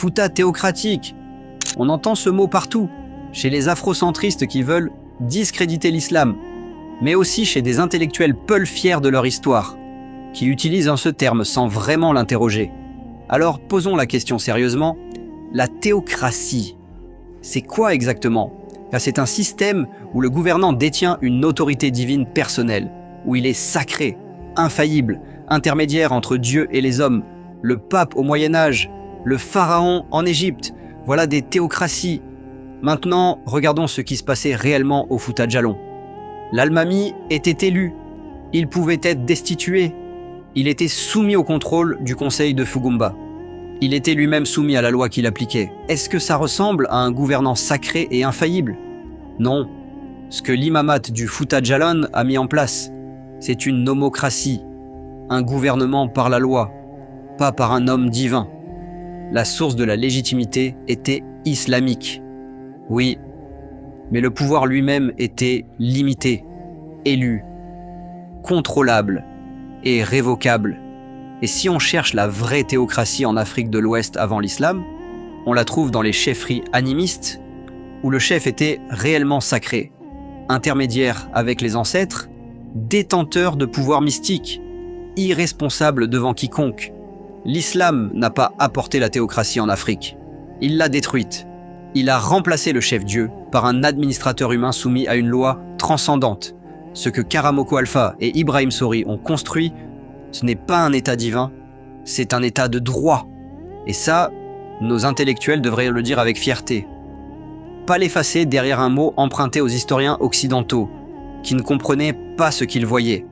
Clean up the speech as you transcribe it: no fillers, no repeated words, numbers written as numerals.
Fouta théocratique. On entend ce mot partout, chez les afrocentristes qui veulent discréditer l'islam, mais aussi chez des intellectuels peuls fiers de leur histoire, qui utilisent ce terme sans vraiment l'interroger. Alors posons la question sérieusement, la théocratie, c'est quoi exactement? Car c'est un système où le gouvernant détient une autorité divine personnelle, où il est sacré, infaillible, intermédiaire entre Dieu et les hommes, le pape au Moyen-Âge, le pharaon en Égypte, voilà des théocraties. Maintenant, regardons ce qui se passait réellement au Fouta Djallon. L'Almami était élu, il pouvait être destitué, il était soumis au contrôle du conseil de Fugumba. Il était lui-même soumis à la loi qu'il appliquait. Est-ce que ça ressemble à un gouvernant sacré et infaillible? Non. Ce que l'imamat du Fouta Djallon a mis en place, c'est une nomocratie, un gouvernement par la loi, pas par un homme divin. La source de la légitimité était islamique. Oui, mais le pouvoir lui-même était limité, élu, contrôlable et révocable. Et si on cherche la vraie théocratie en Afrique de l'Ouest avant l'islam, on la trouve dans les chefferies animistes, où le chef était réellement sacré, intermédiaire avec les ancêtres, détenteur de pouvoirs mystiques, irresponsable devant quiconque. L'islam n'a pas apporté la théocratie en Afrique, il l'a détruite. Il a remplacé le chef-dieu par un administrateur humain soumis à une loi transcendante. Ce que Karamoko Alpha et Ibrahim Sori ont construit, ce n'est pas un état divin, c'est un état de droit. Et ça, nos intellectuels devraient le dire avec fierté. Pas l'effacer derrière un mot emprunté aux historiens occidentaux, qui ne comprenaient pas ce qu'ils voyaient.